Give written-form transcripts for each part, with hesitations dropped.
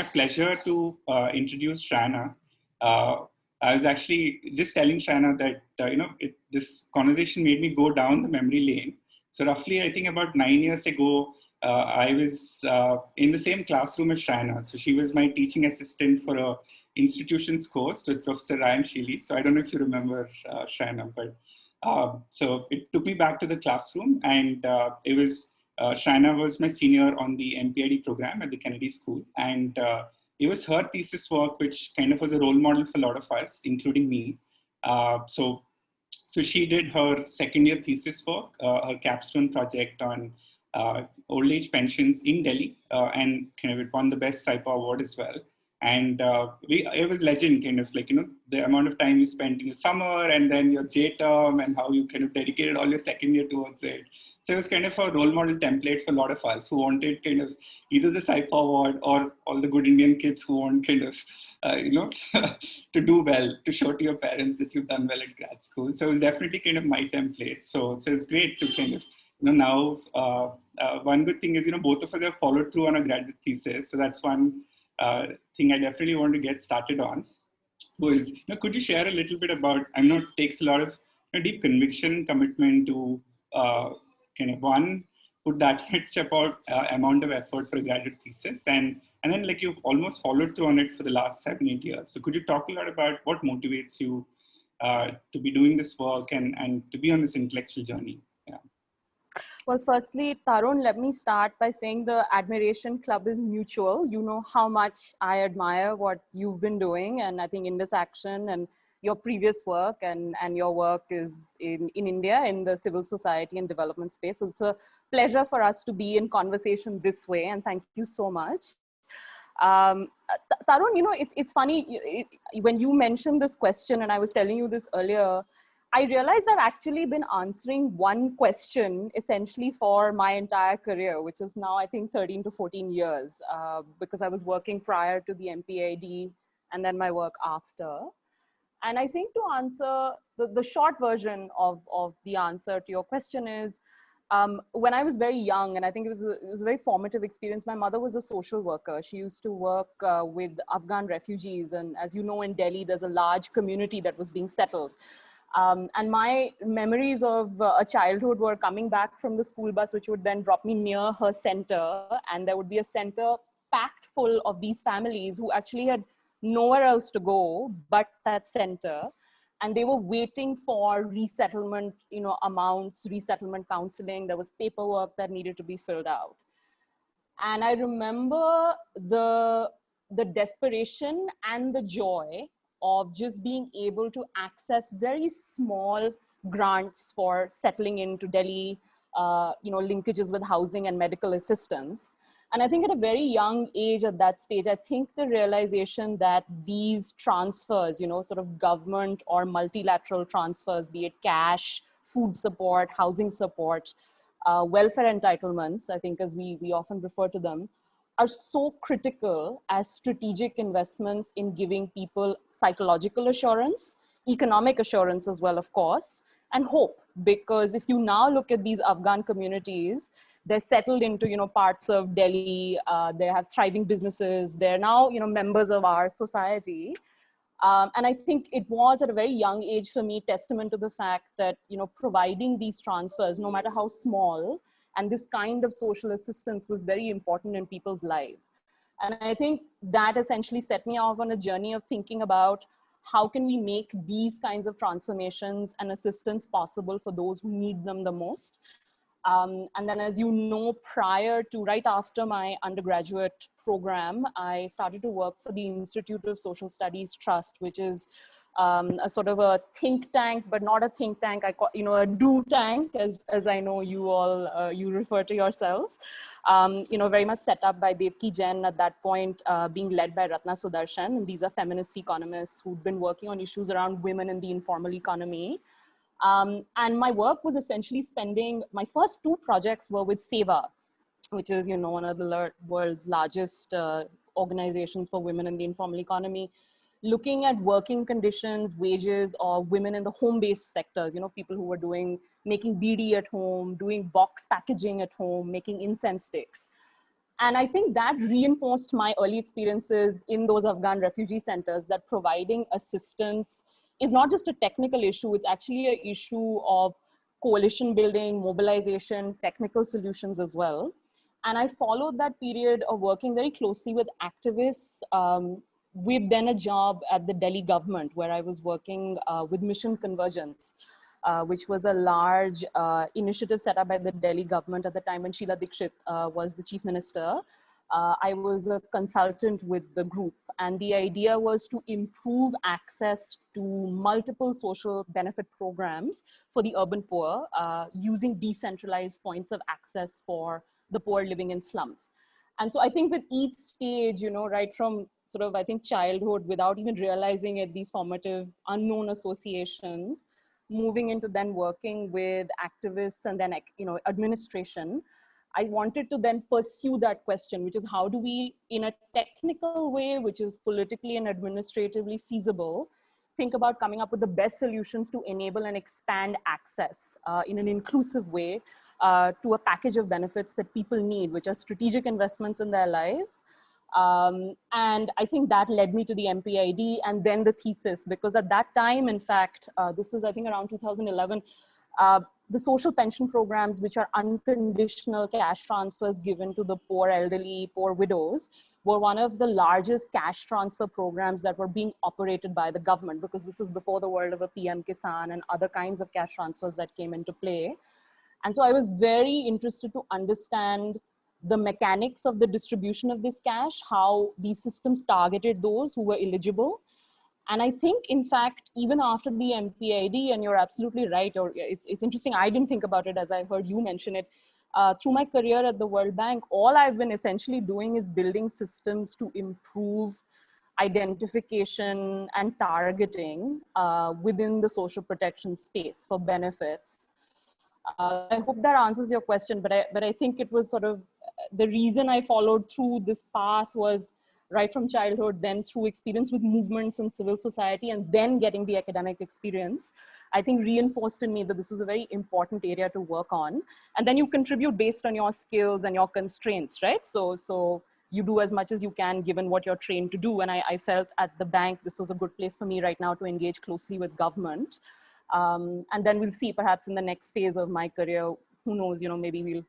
My pleasure to introduce Shrayana. I was actually just telling Shrayana that this conversation made me go down the memory lane. So roughly, I think about 9 years ago, I was in the same classroom as Shrayana. So she was my teaching assistant for a institutions course with Professor Ryan Sheely. So I don't know if you remember Shrayana, but so it took me back to the classroom, and it was Shrayana was my senior on the MPID program at the Kennedy School, and it was her thesis work which kind of was a role model for a lot of us, including me. So she did her second year thesis work, her capstone project on old age pensions in Delhi, and kind of it won the best SIPA award as well. And it was legend, kind of like, the amount of time you spent in your summer and then your J term and how you kind of dedicated all your second year towards it. So it was kind of a role model template for a lot of us who wanted kind of either the SIPA award or all the good Indian kids who want kind of, to do well, to show to your parents that you've done well at grad school. So it was definitely kind of my template. So it's great to kind of, now one good thing is, both of us have followed through on a graduate thesis. So that's one thing I definitely want to get started on. Was, could you share a little bit about, I know it takes a lot of deep conviction, commitment to kind of put that much about amount of effort for a graduate thesis, and then like you've almost followed through on it for the last 7-8 years. So could you talk a lot about what motivates you to be doing this work and to be on this intellectual journey? Yeah. Well, firstly, Tarun, let me start by saying the admiration club is mutual. You know how much I admire what you've been doing, and I think Indus Action and your previous work and your work is in India in the civil society and development space. So it's a pleasure for us to be in conversation this way, and thank you so much. Tarun, it's funny, when you mentioned this question, and I was telling you this earlier, I realized I've actually been answering one question essentially for my entire career, which is now, I think, 13 to 14 years, because I was working prior to the MPID and then my work after. And I think to answer, the short version of the answer to your question is, when I was very young, and I think it was a very formative experience, my mother was a social worker. She used to work with Afghan refugees. And as you know, in Delhi, there's a large community that was being settled. And my memories of a childhood were coming back from the school bus, which would then drop me near her center. And there would be a center packed full of these families who actually had nowhere else to go but that center. And they were waiting for resettlement, amounts, resettlement counseling. There was paperwork that needed to be filled out. And I remember the desperation and the joy of just being able to access very small grants for settling into Delhi, linkages with housing and medical assistance. And I think at a very young age at that stage, I think the realization that these transfers, sort of government or multilateral transfers, be it cash, food support, housing support, welfare entitlements, I think as we often refer to them, are so critical as strategic investments in giving people psychological assurance, economic assurance as well, of course, and hope. Because if you now look at these Afghan communities, they're settled into, parts of Delhi, they have thriving businesses, they're now, members of our society. And I think it was at a very young age for me, testament to the fact that, providing these transfers, no matter how small, and this kind of social assistance was very important in people's lives. And I think that essentially set me off on a journey of thinking about how can we make these kinds of transformations and assistance possible for those who need them the most. And then, as you know, right after my undergraduate program, I started to work for the Institute of Social Studies Trust, which is a sort of a think tank, but not a think tank. I call, a do tank, as I know you all, you refer to yourselves. Very much set up by Devki Jain at that point, being led by Ratna Sudarshan. And these are feminist economists who've been working on issues around women in the informal economy. And my work was essentially my first 2 projects were with SEVA, which is, one of the world's largest organizations for women in the informal economy, looking at working conditions, wages of women in the home-based sectors, people who were making BD at home, doing box packaging at home, making incense sticks. And I think that reinforced my early experiences in those Afghan refugee centers, that providing assistance is not just a technical issue, it's actually an issue of coalition building, mobilization, technical solutions as well. And I followed that period of working very closely with activists, with then a job at the Delhi government, where I was working with Mission Convergence, which was a large initiative set up by the Delhi government at the time when Sheila Dikshit was the chief minister. I was a consultant with the group, and the idea was to improve access to multiple social benefit programs for the urban poor, using decentralized points of access for the poor living in slums. And so I think with each stage, right from sort of, I think, childhood, without even realizing it, these formative unknown associations, moving into then working with activists and then, administration, I wanted to then pursue that question, which is how do we, in a technical way, which is politically and administratively feasible, think about coming up with the best solutions to enable and expand access in an inclusive way to a package of benefits that people need, which are strategic investments in their lives. And I think that led me to the MPID and then the thesis, because at that time, in fact, this is, I think, around 2011, the social pension programs, which are unconditional cash transfers given to the poor elderly, poor widows, were one of the largest cash transfer programs that were being operated by the government, because this is before the world of a PM Kisan and other kinds of cash transfers that came into play. And so I was very interested to understand the mechanics of the distribution of this cash, how these systems targeted those who were eligible. And I think, in fact, even after the MPID, and you're absolutely right, or it's interesting, I didn't think about it as I heard you mention it. Through my career at the World Bank, all I've been essentially doing is building systems to improve identification and targeting within the social protection space for benefits. I hope that answers your question, but I think it was sort of the reason I followed through this path was right from childhood, then through experience with movements in civil society, and then getting the academic experience, I think reinforced in me that this was a very important area to work on. And then you contribute based on your skills and your constraints, right? So you do as much as you can given what you're trained to do. And I felt at the bank, this was a good place for me right now to engage closely with government. And then we'll see perhaps in the next phase of my career, who knows, maybe we'll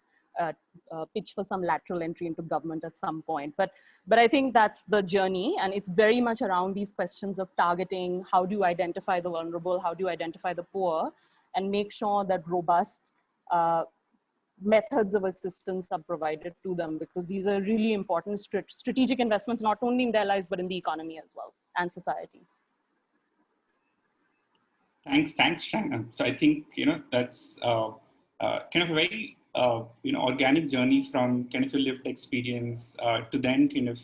pitch for some lateral entry into government at some point. But I think that's the journey, and it's very much around these questions of targeting. How do you identify the vulnerable? How do you identify the poor? And make sure that robust methods of assistance are provided to them, because these are really important strategic investments, not only in their lives, but in the economy as well, and society. Thanks, Shrayana. So I think, that's kind of a very, organic journey from kind of a lived experience to then kind of,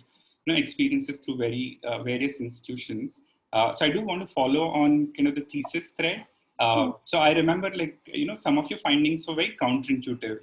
experiences through very various institutions. So I do want to follow on kind of the thesis thread. So I remember, some of your findings were very counterintuitive,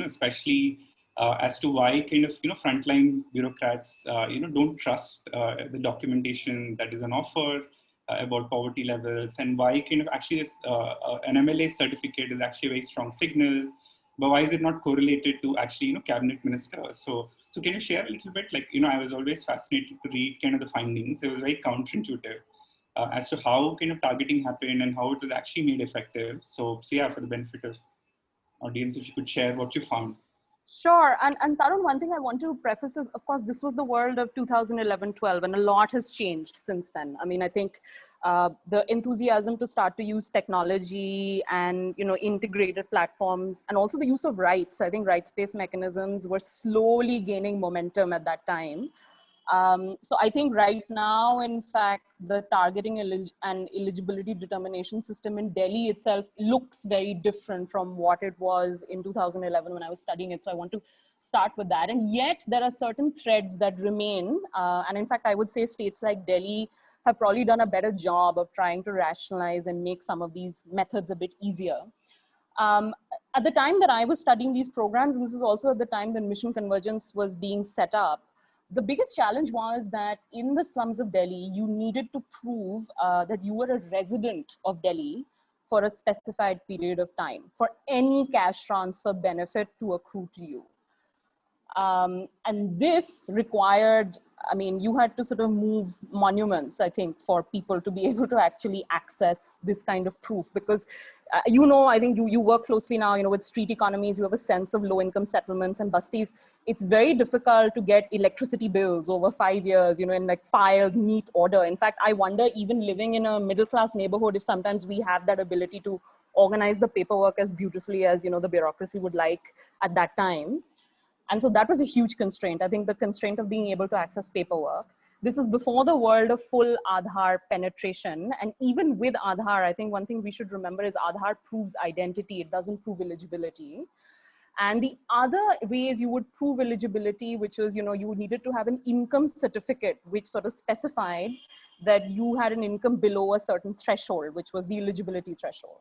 especially as to why kind of, frontline bureaucrats, don't trust the documentation that is on offer about poverty levels, and why kind of actually this an MLA certificate is actually a very strong signal, but why is it not correlated to actually cabinet ministers? So can you share a little bit? I was always fascinated to read kind of the findings. It was very counterintuitive as to how kind of targeting happened and how it was actually made effective. So yeah, for the benefit of audience, if you could share what you found. Sure. And Tarun, one thing I want to preface is, of course, this was the world of 2011-12, and a lot has changed since then. I mean, I think the enthusiasm to start to use technology and, integrated platforms, and also the use of rights, I think rights-based mechanisms were slowly gaining momentum at that time. So I think right now, in fact, the targeting and eligibility determination system in Delhi itself looks very different from what it was in 2011 when I was studying it. So I want to start with that. And yet there are certain threads that remain. And in fact, I would say states like Delhi have probably done a better job of trying to rationalize and make some of these methods a bit easier. At the time that I was studying these programs, and this is also at the time that Mission Convergence was being set up, the biggest challenge was that in the slums of Delhi, you needed to prove that you were a resident of Delhi for a specified period of time for any cash transfer benefit to accrue to you. And this required, I mean, you had to sort of move monuments, I think, for people to be able to actually access this kind of proof. Because, I think you work closely now, with street economies, you have a sense of low income settlements and busties. It's very difficult to get electricity bills over 5 years, in like filed neat order. In fact, I wonder, even living in a middle class neighborhood, if sometimes we have that ability to organize the paperwork as beautifully as, the bureaucracy would like at that time. And so that was a huge constraint. I think the constraint of being able to access paperwork. This is before the world of full Aadhaar penetration. And even with Aadhaar, I think one thing we should remember is Aadhaar proves identity. It doesn't prove eligibility. And the other ways you would prove eligibility, which was, you needed to have an income certificate, which sort of specified that you had an income below a certain threshold, which was the eligibility threshold.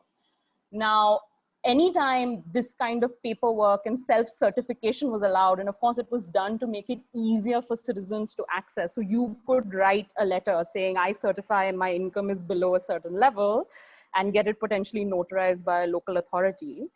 Now, anytime this kind of paperwork and self-certification was allowed, and of course it was done to make it easier for citizens to access. So you could write a letter saying, I certify my income is below a certain level, and get it potentially notarized by a local authority.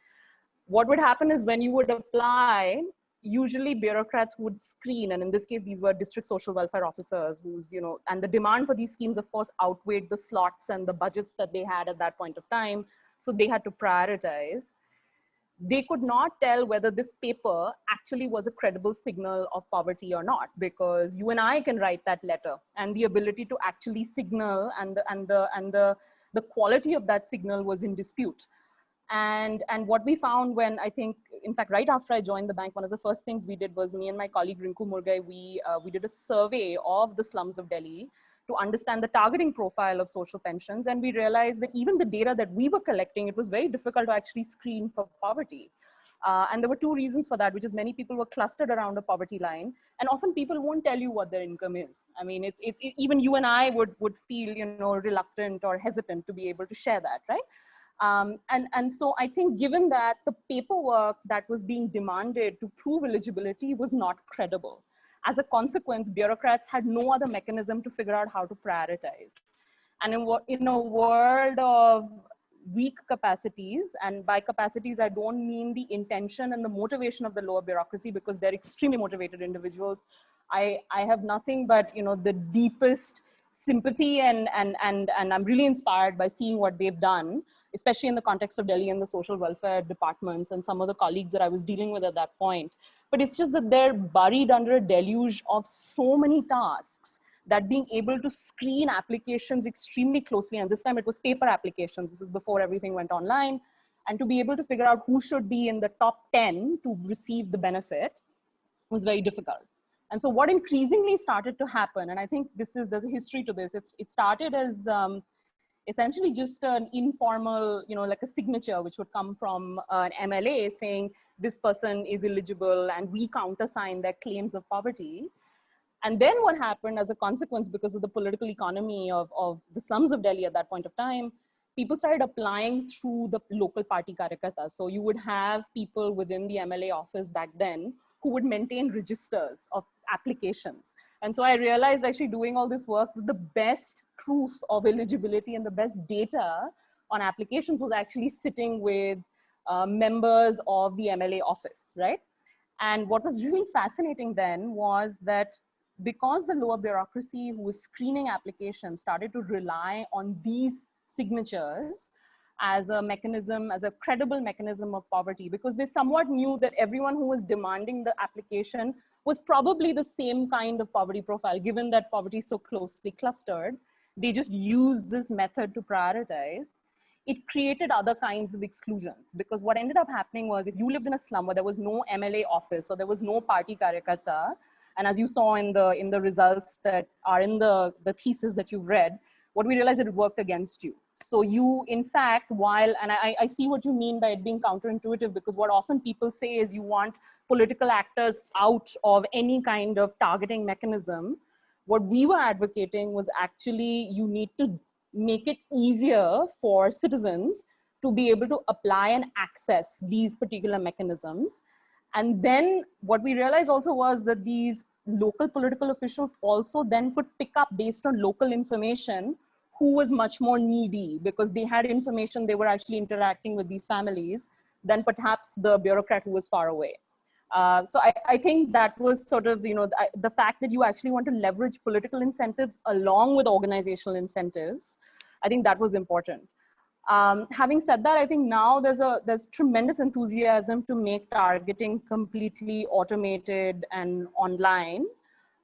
What would happen is when you would apply, usually bureaucrats would screen, and in this case, these were district social welfare officers who's, and the demand for these schemes, of course, outweighed the slots and the budgets that they had at that point of time. So they had to prioritize. They could not tell whether this paper actually was a credible signal of poverty or not, because you and I can write that letter, and the ability to actually signal and the quality of that signal was in dispute. And what we found when, I think, in fact, right after I joined the bank, one of the first things we did was, me and my colleague Rinku Murgai, we did a survey of the slums of Delhi to understand the targeting profile of social pensions. And we realized that even the data that we were collecting, it was very difficult to actually screen for poverty. And there were two reasons for that, which is many people were clustered around a poverty line, and often people won't tell you what their income is. I mean, it's even you and I would feel, reluctant or hesitant to be able to share that, right? And so I think, given that the paperwork that was being demanded to prove eligibility was not credible, as a consequence, bureaucrats had no other mechanism to figure out how to prioritize. And in a world of weak capacities, and by capacities, I don't mean the intention and the motivation of the lower bureaucracy, because they're extremely motivated individuals. I have nothing but, the deepest sympathy, and I'm really inspired by seeing what they've done, especially in the context of Delhi and the social welfare departments and some of the colleagues that I was dealing with at that point. But it's just that they're buried under a deluge of so many tasks that being able to screen applications extremely closely, and this time it was paper applications, this is before everything went online, and to be able to figure out who should be in the top 10 to receive the benefit was very difficult. And so what increasingly started to happen, and I think there's a history to this, it started as essentially just an informal, like a signature, which would come from an MLA saying this person is eligible, and we countersign their claims of poverty. And then what happened as a consequence, because of the political economy of the slums of Delhi at that point of time, people started applying through the local party karyakartas. So you would have people within the MLA office back then who would maintain registers of applications. And so I realized, actually doing all this work, the best proof of eligibility and the best data on applications was actually sitting with members of the MLA office, right? And what was really fascinating then was that because the lower bureaucracy who was screening applications started to rely on these signatures as a mechanism, as a credible mechanism of poverty, because they somewhat knew that everyone who was demanding the application was probably the same kind of poverty profile, given that poverty is so closely clustered. They just used this method to prioritize. It created other kinds of exclusions, because what ended up happening was, if you lived in a slum where there was no MLA office or there was no party karyakarta, and as you saw in the results that are in the thesis that you've read, what we realized, that it worked against you. So you, in fact, while, and I see what you mean by it being counterintuitive, because what often people say is you want political actors out of any kind of targeting mechanism. What we were advocating was actually, you need to make it easier for citizens to be able to apply and access these particular mechanisms. And then what we realized also was that these local political officials also then could pick up, based on local information, who was much more needy, because they had information, they were actually interacting with these families, than perhaps the bureaucrat who was far away. So I think that was sort of, the fact that you actually want to leverage political incentives along with organizational incentives. I think that was important. Having said that, I think now there's tremendous enthusiasm to make targeting completely automated and online.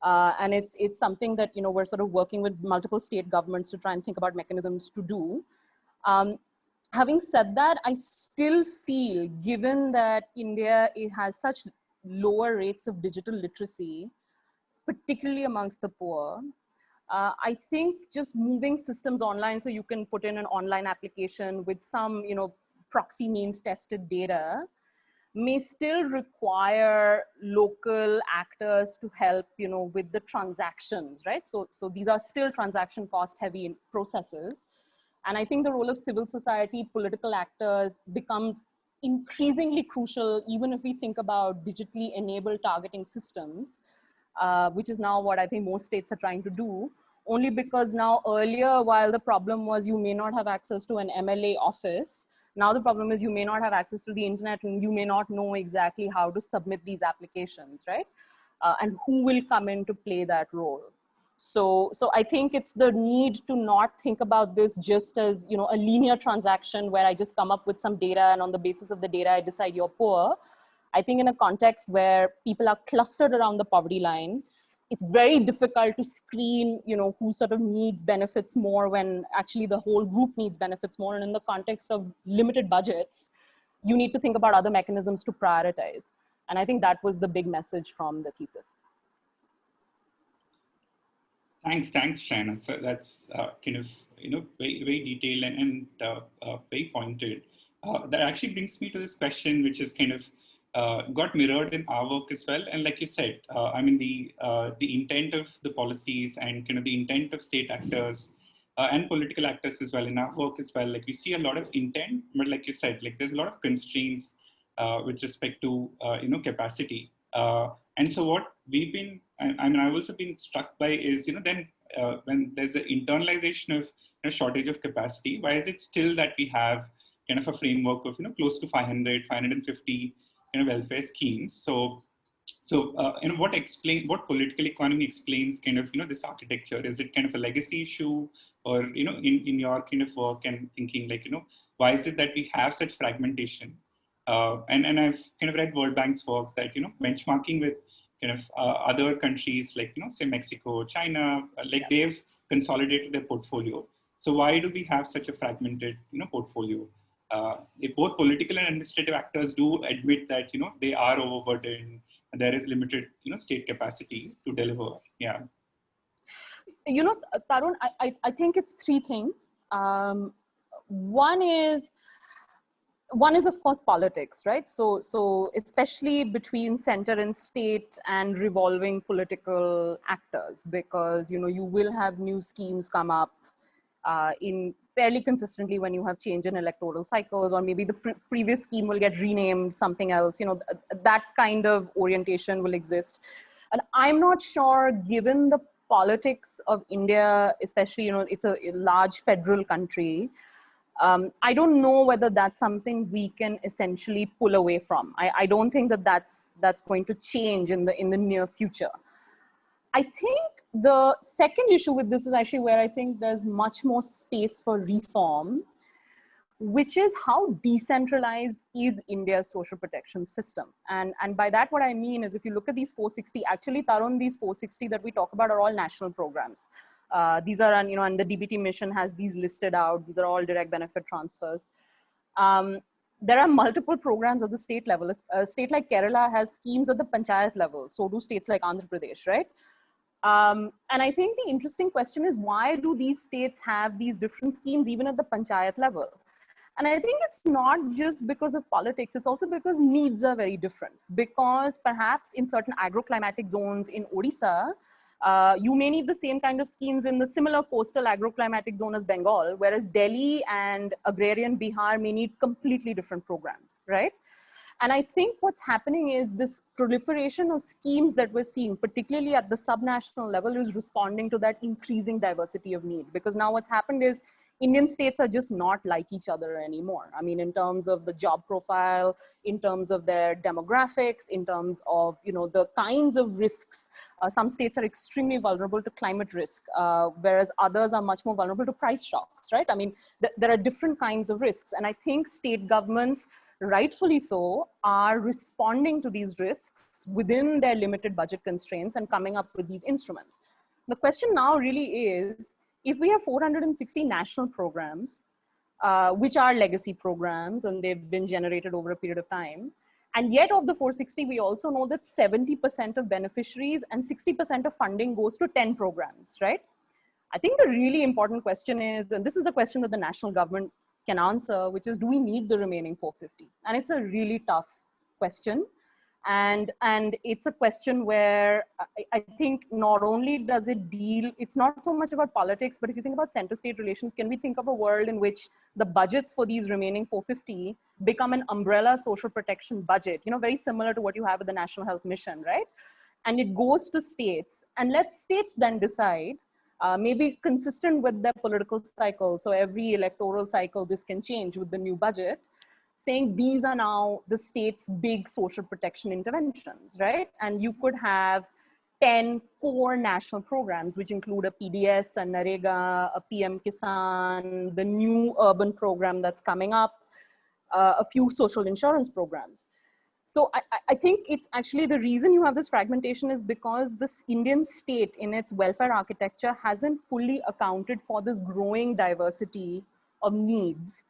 And it's something that, we're sort of working with multiple state governments to try and think about mechanisms to do. Having said that, I still feel, given that India has such lower rates of digital literacy, particularly amongst the poor, I think just moving systems online, so you can put in an online application with some, proxy means tested data, may still require local actors to help, with the transactions, right? So these are still transaction cost heavy processes. And I think the role of civil society, political actors becomes increasingly crucial, even if we think about digitally enabled targeting systems, which is now what I think most states are trying to do, only because now earlier, while the problem was you may not have access to an MLA office, now the problem is you may not have access to the internet and you may not know exactly how to submit these applications, right? And who will come in to play that role. So I think it's the need to not think about this just as, a linear transaction where I just come up with some data and on the basis of the data, I decide you're poor. I think in a context where people are clustered around the poverty line, it's very difficult to screen, who sort of needs benefits more when actually the whole group needs benefits more. And in the context of limited budgets, you need to think about other mechanisms to prioritize. And I think that was the big message from the thesis. Thanks, Shrayana. So that's kind of very detailed and very pointed. That actually brings me to this question, which is kind of got mirrored in our work as well. And like you said, I mean the intent of the policies and kind of the intent of state actors and political actors as well in our work as well. Like we see a lot of intent, but like you said, like there's a lot of constraints with respect to capacity. And so what we've been, I mean, I've also been struck by is, then when there's an internalization of shortage of capacity, why is it still that we have kind of a framework of, close to 500, 550 welfare schemes? So what political economy explains kind of, this architecture? Is it kind of a legacy issue, or, in your kind of work and thinking, like, why is it that we have such fragmentation? And I've kind of read World Bank's work that, benchmarking with kind of other countries like, say Mexico, China, like they've consolidated their portfolio. So why do we have such a fragmented, portfolio? If both political and administrative actors do admit that, they are overburdened, and there is limited, state capacity to deliver. Yeah. Tarun, I think it's three things. One is of course politics, right? So especially between center and state and revolving political actors, because you will have new schemes come up in fairly consistently when you have change in electoral cycles, or maybe the previous scheme will get renamed something else. That kind of orientation will exist. And I'm not sure, given the politics of India, especially, it's a large federal country, I don't know whether that's something we can essentially pull away from. I don't think that that's going to change in the near future. I think the second issue with this is actually where I think there's much more space for reform, which is how decentralized is India's social protection system. And by that, what I mean is, if you look at these 460, actually, Tarun, these 460 that we talk about are all national programs. These are, and the DBT mission has these listed out. These are all direct benefit transfers. There are multiple programs at the state level. A state like Kerala has schemes at the Panchayat level. So do states like Andhra Pradesh, right? And I think the interesting question is, why do these states have these different schemes even at the Panchayat level? And I think it's not just because of politics, it's also because needs are very different. Because perhaps in certain agroclimatic zones in Odisha, you may need the same kind of schemes in the similar coastal agroclimatic zone as Bengal, whereas Delhi and agrarian Bihar may need completely different programs, right? And I think what's happening is this proliferation of schemes that we're seeing, particularly at the subnational level, is responding to that increasing diversity of need. Because now what's happened is, Indian states are just not like each other anymore. I mean, in terms of the job profile, in terms of their demographics, in terms of, you know, the kinds of risks. Some states are extremely vulnerable to climate risk, whereas others are much more vulnerable to price shocks, right? I mean, there are different kinds of risks. And I think state governments, rightfully so, are responding to these risks within their limited budget constraints and coming up with these instruments. The question now really is, if we have 460 national programs, which are legacy programs and they've been generated over a period of time, and yet of the 460, we also know that 70% of beneficiaries and 60% of funding goes to 10 programs, right? I think the really important question is, and this is a question that the national government can answer, which is, do we need the remaining 450? And it's a really tough question. And it's a question where I think not only does it deal, it's not so much about politics, but if you think about center-state relations, can we think of a world in which the budgets for these remaining 450 become an umbrella social protection budget, you know, very similar to what you have with the National Health Mission, right? And it goes to states, and let states then decide, maybe consistent with their political cycle. So every electoral cycle, this can change with the new budget, saying these are now the state's big social protection interventions, right? And you could have 10 core national programs, which include a PDS, a NAREGA, a PM Kisan, the new urban program that's coming up, a few social insurance programs. So I think it's actually the reason you have this fragmentation is because this Indian state in its welfare architecture hasn't fully accounted for this growing diversity of needs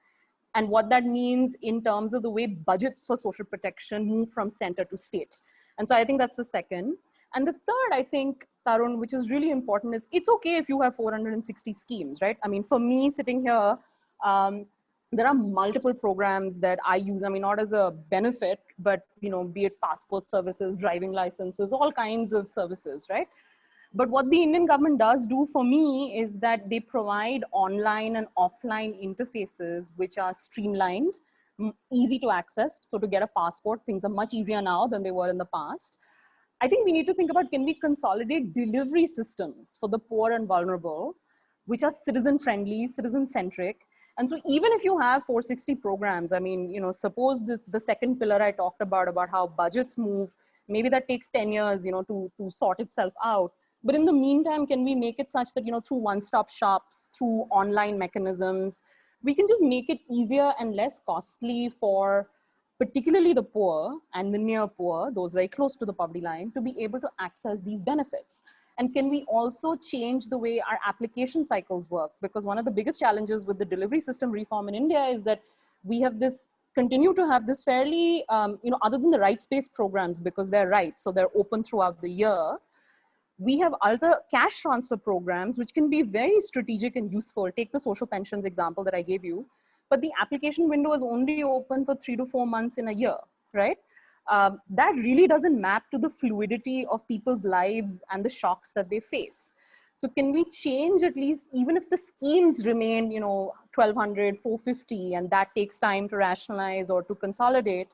and what that means in terms of the way budgets for social protection move from center to state. And so I think that's the second. And the third, I think, Tarun, which is really important, is it's okay if you have 460 schemes, right? I mean, for me sitting here, there are multiple programs that I use, I mean, not as a benefit, but, you know, be it passport services, driving licenses, all kinds of services, right? But what the Indian government does do for me is that they provide online and offline interfaces which are streamlined, easy to access. So to get a passport, things are much easier now than they were in the past. I think we need to think about, can we consolidate delivery systems for the poor and vulnerable, which are citizen friendly, citizen centric. And so even if you have 460 programs, I mean, you know, suppose the second pillar I talked about how budgets move, maybe that takes 10 years, you know, to sort itself out. But in the meantime, can we make it such that, you know, through one-stop shops, through online mechanisms, we can just make it easier and less costly for particularly the poor and the near poor, those very close to the poverty line, to be able to access these benefits? And can we also change the way our application cycles work? Because one of the biggest challenges with the delivery system reform in India is that we have this, continue to have this fairly, you know, other than the rights-based programs, because they're rights, so they're open throughout the year, we have other cash transfer programs, which can be very strategic and useful. Take the social pensions example that I gave you, but the application window is only open for 3 to 4 months in a year, right? That really doesn't map to the fluidity of people's lives and the shocks that they face. So can we change, at least, even if the schemes remain, you know, 1200, 450, and that takes time to rationalize or to consolidate,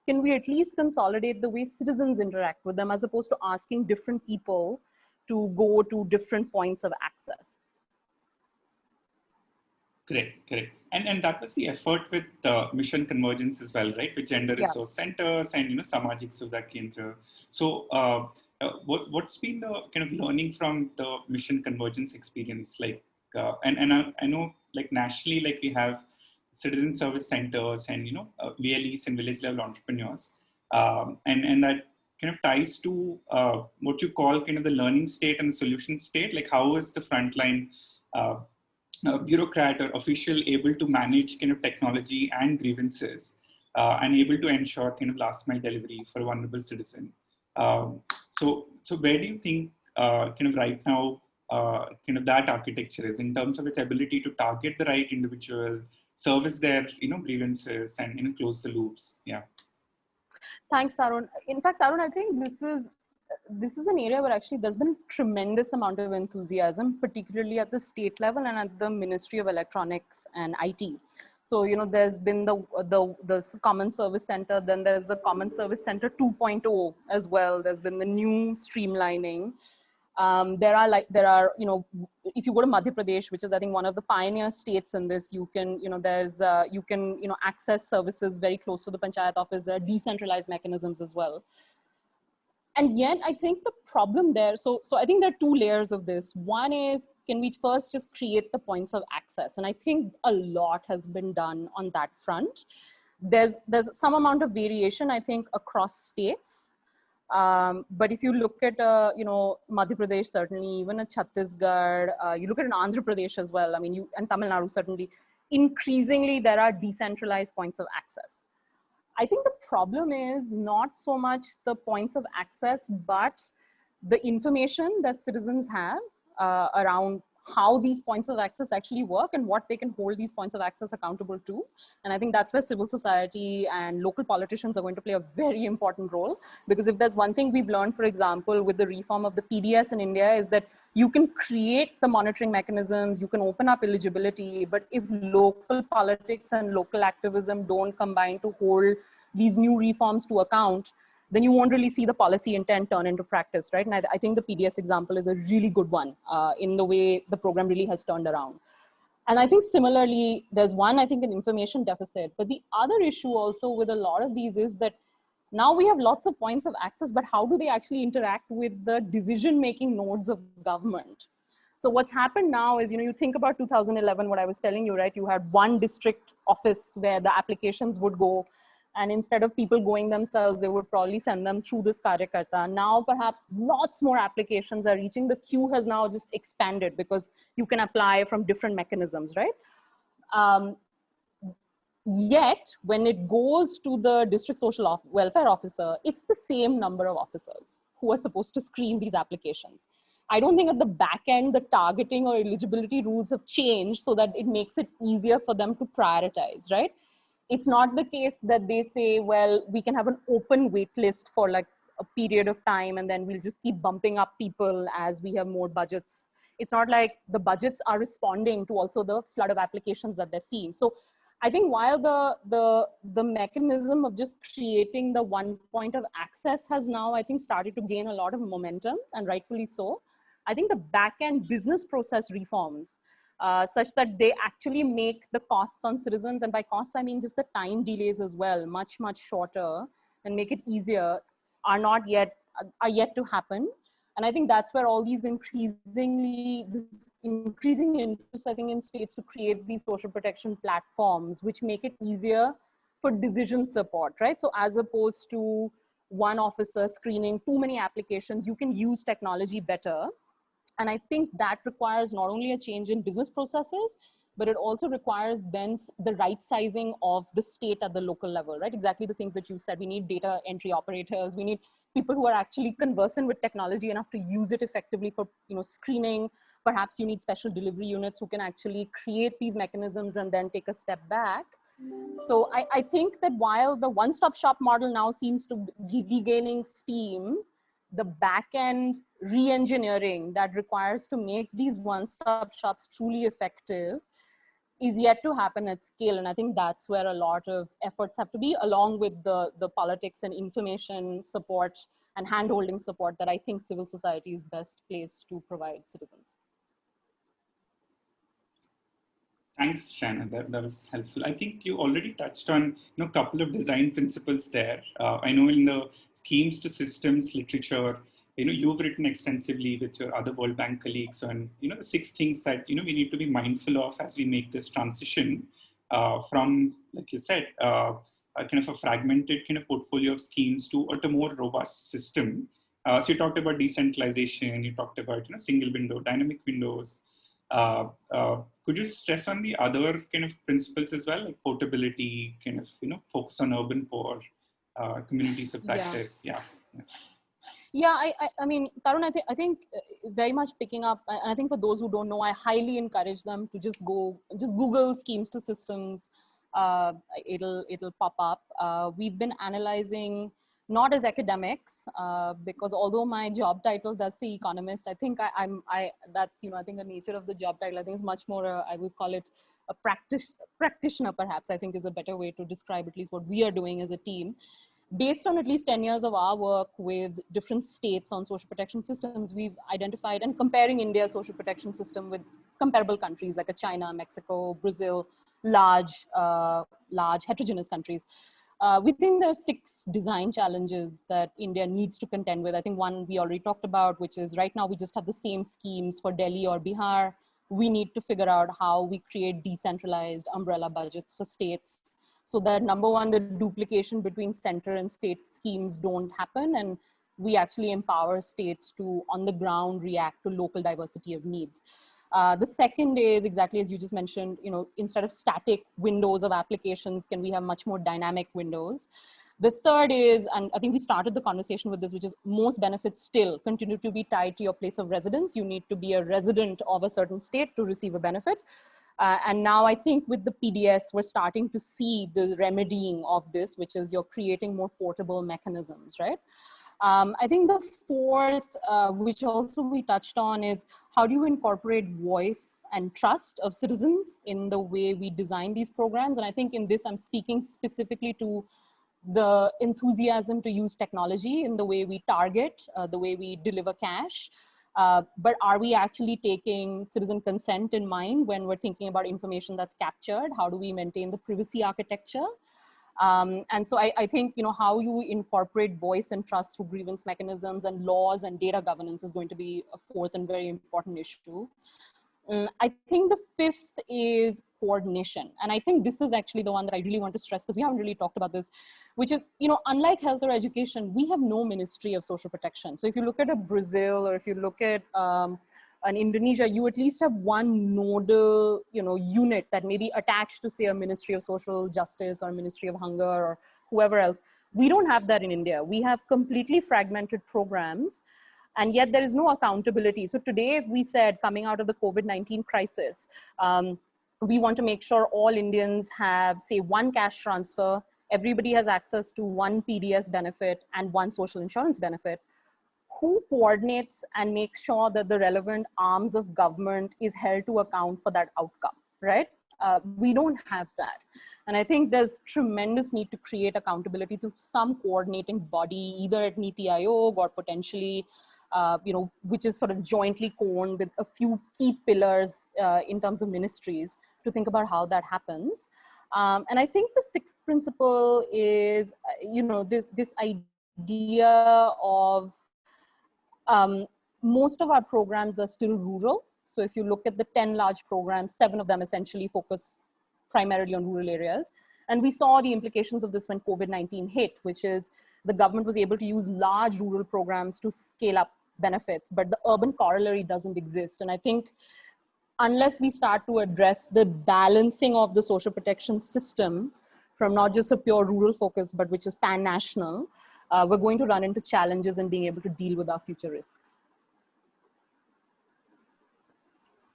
can we at least consolidate the way citizens interact with them, as opposed to asking different people to go to different points of access? Correct. And that was the effort with Mission Convergence as well, right? With gender resource centers and, you know, Samajik Sudha Kendra. So what's been the kind of learning from the Mission Convergence experience? Like, and I know, like, nationally, like, we have citizen service centers and, you know, VLEs and village level entrepreneurs. And that kind of ties to what you call kind of the learning state and the solution state. Like, how is the frontline bureaucrat or official able to manage kind of technology and grievances and able to ensure kind of last mile delivery for a vulnerable citizen? So where do you think kind of right now kind of that architecture is in terms of its ability to target the right individual, service their, you know, grievances, and, you know, close the loops? Yeah. Thanks, Tarun. In fact, Tarun, I think this is an area where actually there's been a tremendous amount of enthusiasm, particularly at the state level and at the Ministry of Electronics and IT. So, you know, there's been the Common Service Center, then there's the Common Service Center 2.0 as well. There's been the new streamlining. There are, if you go to Madhya Pradesh, which is, I think, one of the pioneer states in this, you can, you can, access services very close to the Panchayat office. There are decentralized mechanisms as well. And yet, I think the problem there, so I think there are two layers of this. One is, can we first just create the points of access? And I think a lot has been done on that front. There's some amount of variation, I think, across states. But if you look at, Madhya Pradesh, certainly, even at Chhattisgarh, you look at Andhra Pradesh as well. I mean, and Tamil Nadu, certainly, increasingly, there are decentralized points of access. I think the problem is not so much the points of access, but the information that citizens have around how these points of access actually work and what they can hold these points of access accountable to. And I think that's where civil society and local politicians are going to play a very important role. Because if there's one thing we've learned, for example, with the reform of the PDS in India, is that you can create the monitoring mechanisms, you can open up eligibility, but if local politics and local activism don't combine to hold these new reforms to account, then you won't really see the policy intent turn into practice, right? And I think the PDS example is a really good one in the way the program really has turned around. And I think similarly, there's one, I think, an information deficit. But the other issue also with a lot of these is that now we have lots of points of access, but how do they actually interact with the decision-making nodes of government? So what's happened now is, you think about 2011, what I was telling you, right? You had one district office where the applications would go. And instead of people going themselves, they would probably send them through this Karyakarta. Now, perhaps lots more applications are reaching. The queue has now just expanded because you can apply from different mechanisms, right? Yet, when it goes to the district social welfare officer, it's the same number of officers who are supposed to screen these applications. I don't think at the back end, the targeting or eligibility rules have changed so that it makes it easier for them to prioritize, right? It's not the case that they say, well, we can have an open wait list for like a period of time and then we'll just keep bumping up people as we have more budgets. It's not like the budgets are responding to also the flood of applications that they're seeing. So I think while the mechanism of just creating the one point of access has now, I think, started to gain a lot of momentum, and rightfully so, I think the back-end business process reforms such that they actually make the costs on citizens, and by costs, I mean just the time delays as well, much, much shorter, and make it easier, are yet to happen. And I think that's where all these increasing interest, I think, in states to create these social protection platforms, which make it easier for decision support, right? So as opposed to one officer screening too many applications, you can use technology better. And I think that requires not only a change in business processes, but it also requires then the right sizing of the state at the local level, right? Exactly the things that you said. We need data entry operators. We need people who are actually conversant with technology enough to use it effectively for screening. Perhaps you need special delivery units who can actually create these mechanisms and then take a step back. So I think that while the one-stop shop model now seems to be regaining steam, the back-end re-engineering that requires to make these one-stop shops truly effective is yet to happen at scale. And I think that's where a lot of efforts have to be, along with the politics and information support and hand-holding support that I think civil society is best placed to provide citizens. Thanks, Shrayana. That was helpful. I think you already touched on a couple of design principles there. I know in the schemes to systems literature, you've written extensively with your other World Bank colleagues on the 6 things that we need to be mindful of as we make this transition from, like you said, a kind of a fragmented kind of portfolio of schemes to a more robust system. So you talked about decentralization, you talked about single window, dynamic windows. Could you stress on the other kind of principles as well, like portability, kind of focus on urban poor, communities of practice? Yeah, I mean, Tarun, I think very much picking up, and I think for those who don't know, I highly encourage them to just Google schemes to systems. It'll pop up. We've been analyzing, not as academics, because although my job title does say economist, I think that's, I think the nature of the job title, I think is much more, I would call it a practitioner, perhaps, I think is a better way to describe at least what we are doing as a team. Based on at least 10 years of our work with different states on social protection systems, we've identified, and comparing India's social protection system with comparable countries like China, Mexico, Brazil, large heterogeneous countries. We think there are 6 design challenges that India needs to contend with. I think one we already talked about, which is right now we just have the same schemes for Delhi or Bihar. We need to figure out how we create decentralized umbrella budgets for states so that, number one, the duplication between center and state schemes don't happen, and we actually empower states to, on the ground, react to local diversity of needs. The second is exactly as you just mentioned, instead of static windows of applications, can we have much more dynamic windows? The third is, and I think we started the conversation with this, which is most benefits still continue to be tied to your place of residence. You need to be a resident of a certain state to receive a benefit. And now I think with the PDS, we're starting to see the remedying of this, which is you're creating more portable mechanisms, right? I think the fourth, which also we touched on, is how do you incorporate voice and trust of citizens in the way we design these programs? And I think in this, I'm speaking specifically to the enthusiasm to use technology in the way we target, the way we deliver cash. But are we actually taking citizen consent in mind when we're thinking about information that's captured? How do we maintain the privacy architecture? And so I think, how you incorporate voice and trust through grievance mechanisms and laws and data governance is going to be a fourth and very important issue. I think the fifth is coordination. And I think this is actually the one that I really want to stress, because we haven't really talked about this, which is, unlike health or education, we have no Ministry of Social Protection. So if you look at a Brazil, or if you look at an Indonesia, you at least have one nodal, unit that may be attached to, say, a Ministry of Social Justice or Ministry of Hunger or whoever else. We don't have that in India. We have completely fragmented programs, and yet there is no accountability. So today, if we said, coming out of the COVID-19 crisis, we want to make sure all Indians have, say, one cash transfer, everybody has access to one PDS benefit and one social insurance benefit. Who coordinates and makes sure that the relevant arms of government is held to account for that outcome, right? We don't have that. And I think there's tremendous need to create accountability to some coordinating body, either at Niti Aayog or potentially, which is sort of jointly coordinated with a few key pillars in terms of ministries to think about how that happens. And I think the sixth principle is, this idea of most of our programs are still rural. So if you look at the 10 large programs, 7 of them essentially focus primarily on rural areas. And we saw the implications of this when COVID-19 hit, which is the government was able to use large rural programs to scale up benefits, but the urban corollary doesn't exist. And I think unless we start to address the balancing of the social protection system from not just a pure rural focus, but which is pan-national, we're going to run into challenges in being able to deal with our future risks.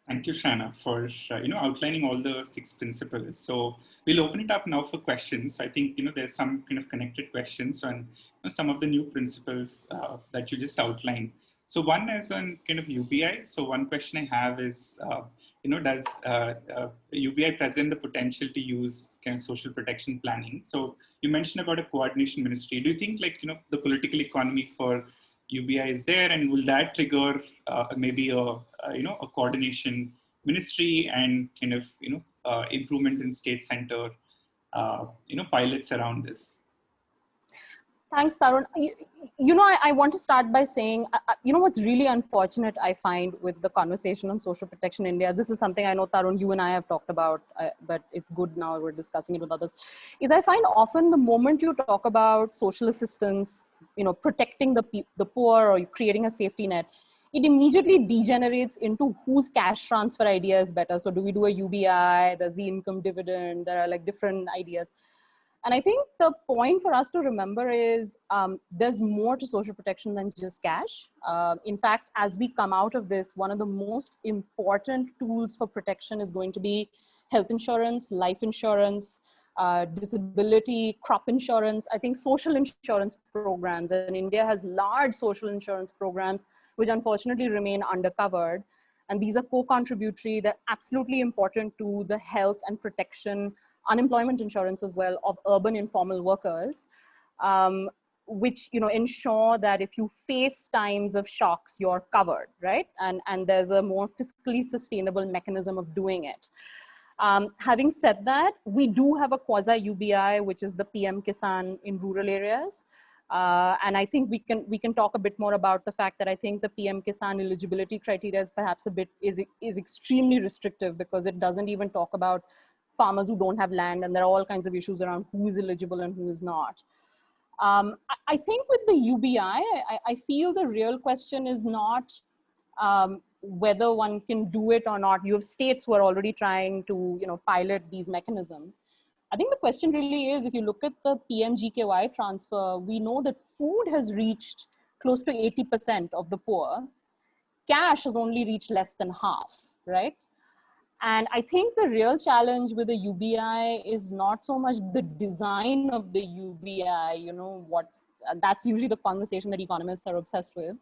Thank you, Shrayana, for outlining all the 6 principles. So we'll open it up now for questions. I think there's some kind of connected questions on some of the new principles that you just outlined. So one is on kind of UBI. So one question I have is, does UBI present the potential to use kind of social protection planning? So you mentioned about a coordination ministry. Do you think the political economy for UBI is there, and will that trigger maybe a coordination ministry and kind of improvement in state center pilots around this? Thanks, Tarun. I want to start by saying, what's really unfortunate I find with the conversation on social protection in India, this is something I know, Tarun, you and I have talked about, but it's good now we're discussing it with others, is I find often the moment you talk about social assistance, protecting the poor or creating a safety net, it immediately degenerates into whose cash transfer idea is better. So do we do a UBI? There's the income dividend. There are like different ideas. And I think the point for us to remember is there's more to social protection than just cash. In fact, as we come out of this, one of the most important tools for protection is going to be health insurance, life insurance, disability, crop insurance. I think social insurance programs, and India has large social insurance programs, which unfortunately remain undercovered. And these are co-contributory. They're absolutely important to the health and protection, unemployment insurance as well, of urban informal workers. which ensure that if you face times of shocks, you're covered, right? And there's a more fiscally sustainable mechanism of doing it. Having said that, we do have a quasi UBI, which is the PM Kisan in rural areas. And I think we can talk a bit more about the fact that I think the PM Kisan eligibility criteria is perhaps is extremely restrictive, because it doesn't even talk about farmers who don't have land, and there are all kinds of issues around who is eligible and who is not. I think with the UBI, I feel the real question is not whether one can do it or not. You have states who are already trying to pilot these mechanisms. I think the question really is, if you look at the PMGKY transfer, we know that food has reached close to 80% of the poor. Cash has only reached less than half, right? And I think the real challenge with the UBI is not so much the design of the UBI, that's usually the conversation that economists are obsessed with,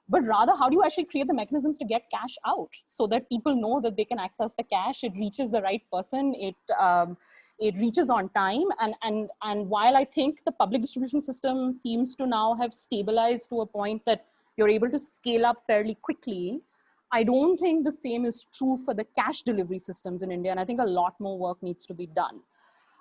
but rather how do you actually create the mechanisms to get cash out so that people know that they can access the cash, it reaches the right person, it reaches on time. And while I think the public distribution system seems to now have stabilized to a point that you're able to scale up fairly quickly, I don't think the same is true for the cash delivery systems in India. And I think a lot more work needs to be done.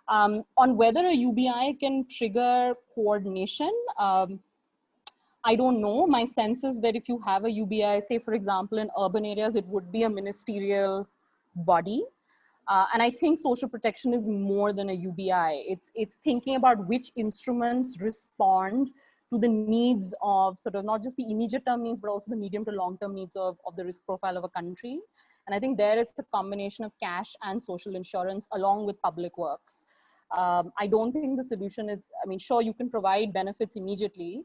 On whether a UBI can trigger coordination, I don't know. My sense is that if you have a UBI, say, for example, in urban areas, it would be a ministerial body. And I think social protection is more than a UBI. It's thinking about which instruments respond to the needs of sort of not just the immediate term needs, but also the medium to long term needs of the risk profile of a country. And I think there it's a combination of cash and social insurance along with public works. I don't think the solution is, sure, you can provide benefits immediately.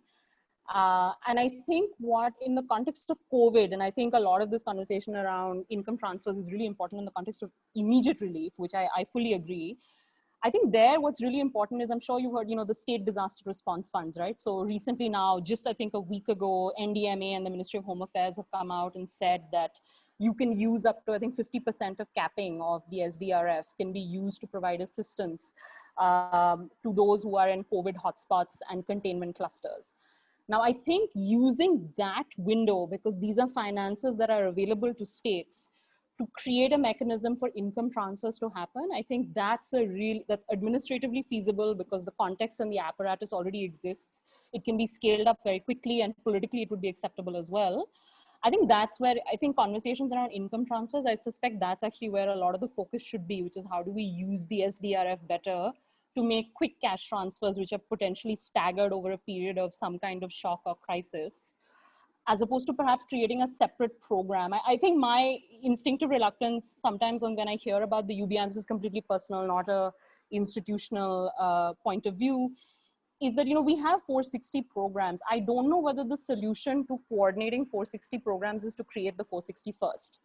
And I think what in the context of COVID, and I think a lot of this conversation around income transfers is really important in the context of immediate relief, which I fully agree. I think there what's really important is, I'm sure you heard, the state disaster response funds, right? So recently now, just I think a week ago, NDMA and the Ministry of Home Affairs have come out and said that you can use up to, I think, 50% of capping of the SDRF can be used to provide assistance to those who are in COVID hotspots and containment clusters. Now, I think using that window, because these are finances that are available to states, to create a mechanism for income transfers to happen, I think that's administratively feasible, because the context and the apparatus already exists. It can be scaled up very quickly, and politically it would be acceptable as well. I think that's where I think conversations around income transfers, I suspect that's actually where a lot of the focus should be, which is how do we use the SDRF better to make quick cash transfers, which are potentially staggered over a period of some kind of shock or crisis, as opposed to perhaps creating a separate program. I think my instinctive reluctance sometimes when I hear about the UBI, and this is completely personal, not a institutional point of view, is that, we have 460 programs. I don't know whether the solution to coordinating 460 programs is to create the 461st.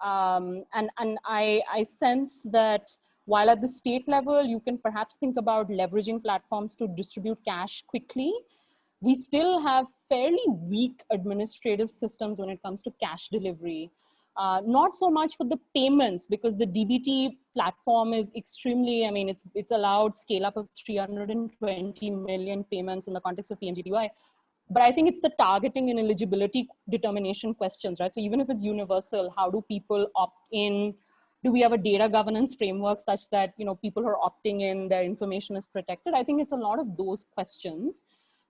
And I sense that while at the state level, you can perhaps think about leveraging platforms to distribute cash quickly, we still have fairly weak administrative systems when it comes to cash delivery. Not so much for the payments, because the DBT platform is extremely, it's allowed scale up of 320 million payments in the context of PMGTY. But I think it's the targeting and eligibility determination questions, right? So even if it's universal, how do people opt in? Do we have a data governance framework such that, people who are opting in, their information is protected? I think it's a lot of those questions.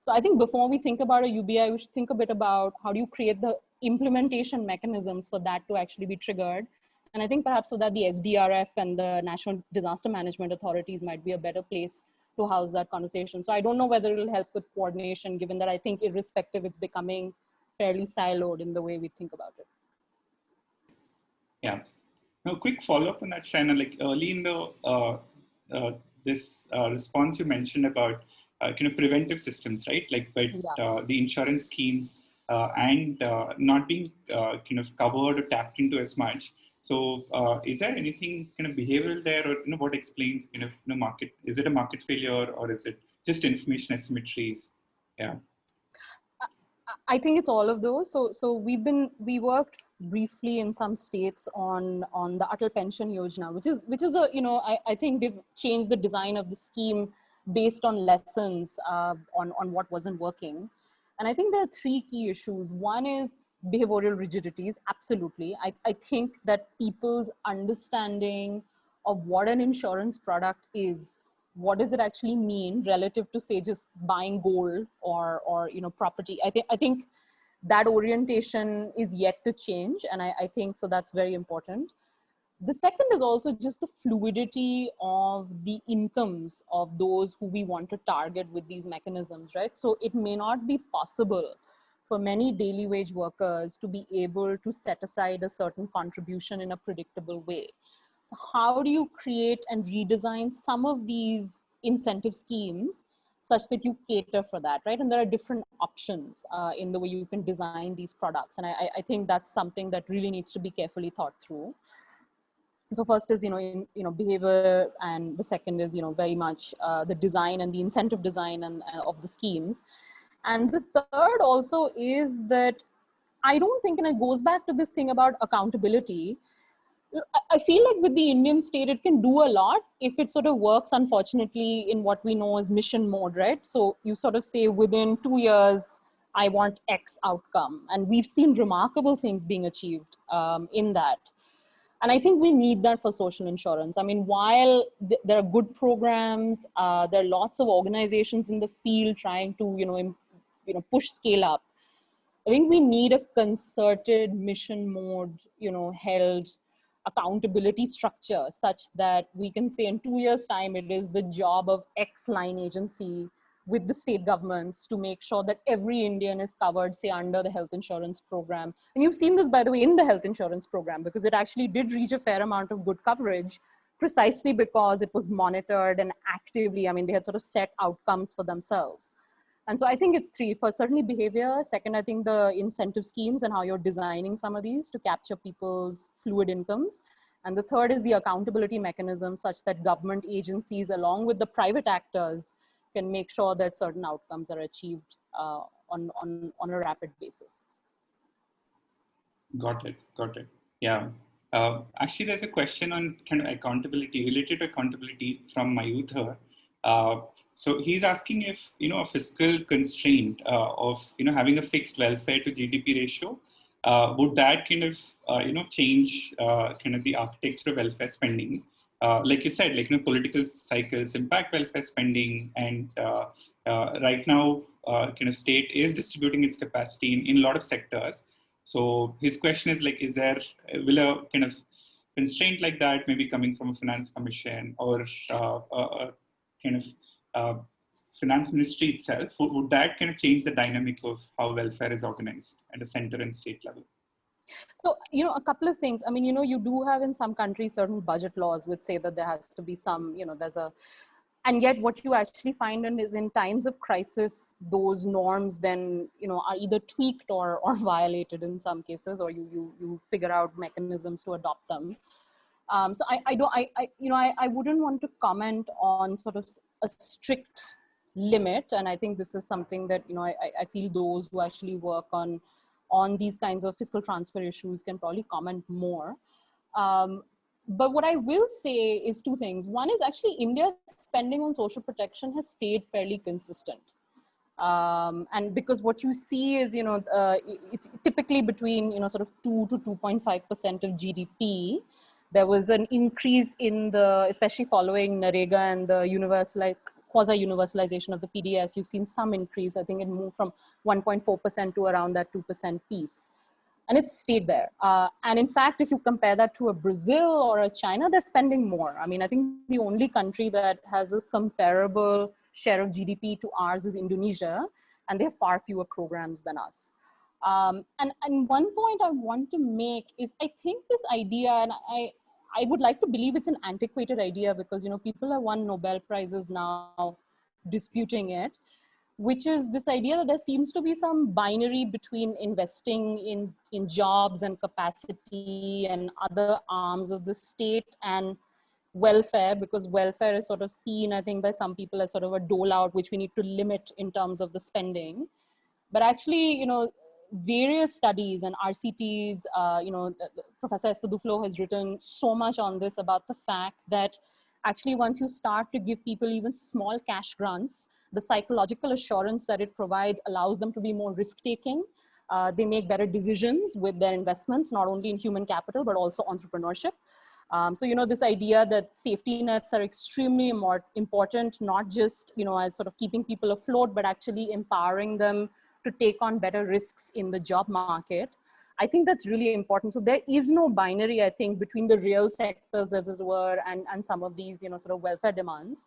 So I think before we think about a UBI, we should think a bit about how do you create the implementation mechanisms for that to actually be triggered. And I think perhaps so that the SDRF and the National Disaster Management Authorities might be a better place to house that conversation. So I don't know whether it'll help with coordination, given that I think irrespective, it's becoming fairly siloed in the way we think about it. Yeah. Now, quick follow-up on that, Shrayana, like early in the this response you mentioned about kind of preventive systems, right? Like, but the insurance schemes and not being kind of covered or tapped into as much. So, is there anything kind of behavioral there, or what explains kind of market? Is it a market failure, or is it just information asymmetries? Yeah. I think it's all of those. So we worked briefly in some states on the Atal Pension Yojana, which is a, I think they've changed the design of the scheme based on lessons on what wasn't working. And I think there are three key issues. One is behavioral rigidities. Absolutely. I think that people's understanding of what an insurance product is, what does it actually mean relative to, say, just buying gold or property. I think that orientation is yet to change, and I think so that's very important. The second is also just the fluidity of the incomes of those who we want to target with these mechanisms, right? So it may not be possible for many daily wage workers to be able to set aside a certain contribution in a predictable way. So how do you create and redesign some of these incentive schemes such that you cater for that, right? And there are different options in the way you can design these products. And I think that's something that really needs to be carefully thought through. So first is behavior, and the second is very much the design and the incentive design and of the schemes. And the third also is that I don't think, and it goes back to this thing about accountability, I feel like with the Indian state, it can do a lot if it sort of works, unfortunately, in what we know as mission mode, right? So you sort of say within 2 years, I want X outcome. And we've seen remarkable things being achieved in that. And I think we need that for social insurance. I mean, while there are good programs, there are lots of organizations in the field trying to, push scale up. I think we need a concerted mission mode, held accountability structure such that we can say in 2 years' time, it is the job of X line agency with the state governments to make sure that every Indian is covered, say, under the health insurance program. And you've seen this, by the way, in the health insurance program, because it actually did reach a fair amount of good coverage precisely because it was monitored and actively, I mean, they had sort of set outcomes for themselves. And so I think it's three. First, certainly behavior. Second, I think the incentive schemes and how you're designing some of these to capture people's fluid incomes. And the third is the accountability mechanism such that government agencies, along with the private actors, can make sure that certain outcomes are achieved on a rapid basis. Got it. Got it. Yeah. Actually, there's a question on kind of accountability, related to accountability from Mayur. So he's asking if, a fiscal constraint of, having a fixed welfare to GDP ratio, would that kind of, change kind of the architecture of welfare spending? Like you said, like, political cycles impact welfare spending, and right now, kind of state is distributing its capacity in a lot of sectors. So his question is like, will a kind of constraint like that maybe coming from a finance commission or kind of finance ministry itself, would that kind of change the dynamic of how welfare is organized at a center and state level? So, a couple of things. I mean, you do have in some countries certain budget laws which say that there has to be some, and yet what you actually find is in times of crisis, those norms then, are either tweaked or violated in some cases, or you figure out mechanisms to adopt them. So I wouldn't want to comment on sort of a strict limit. And I think this is something that, I feel those who actually work on these kinds of fiscal transfer issues can probably comment more. But what I will say is two things. One is actually India's spending on social protection has stayed fairly consistent. And because what you see is, it's typically between, sort of 2 to 2.5% of GDP. There was an increase in especially following NREGA and the quasi-universalization of the PDS, you've seen some increase. I think it moved from 1.4% to around that 2% piece. And it's stayed there. And in fact, if you compare that to a Brazil or a China, they're spending more. I mean, I think the only country that has a comparable share of GDP to ours is Indonesia, and they have far fewer programs than us. And one point I want to make is, I think this idea, and I would like to believe it's an antiquated idea because, people have won Nobel Prizes now disputing it, which is this idea that there seems to be some binary between investing in jobs and capacity and other arms of the state and welfare, because welfare is sort of seen, I think, by some people as sort of a dole out, which we need to limit in terms of the spending. But actually, various studies and RCTs, Professor Esther Duflo has written so much on this about the fact that actually, once you start to give people even small cash grants, the psychological assurance that it provides allows them to be more risk-taking. They make better decisions with their investments, not only in human capital, but also entrepreneurship. So, this idea that safety nets are extremely important, not just, as sort of keeping people afloat, but actually empowering them to take on better risks in the job market. I think that's really important. So there is no binary, I think, between the real sectors, as it were, and some of these, sort of welfare demands.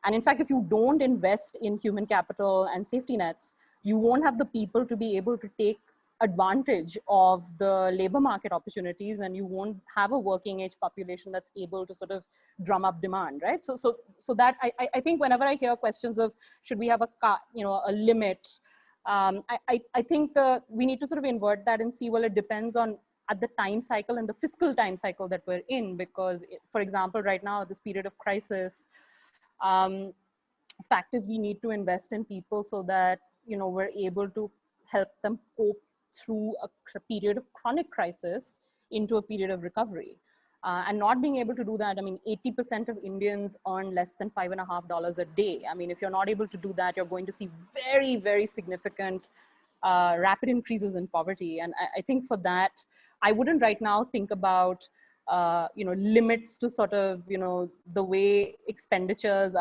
And in fact, if you don't invest in human capital and safety nets, you won't have the people to be able to take advantage of the labor market opportunities, and you won't have a working age population that's able to sort of drum up demand, right? So that I think whenever I hear questions of should we have a limit, I think we need to sort of invert that and see, well, it depends on at the time cycle and the fiscal time cycle that we're in, because for example, right now, this period of crisis, fact is we need to invest in people so that, we're able to help them cope through a period of chronic crisis into a period of recovery. And not being able to do that, I mean, 80% of Indians earn less than $5.50 a day. I mean, if you're not able to do that, you're going to see very, very significant rapid increases in poverty. And I think for that, I wouldn't right now think about, limits to sort of, the way expenditures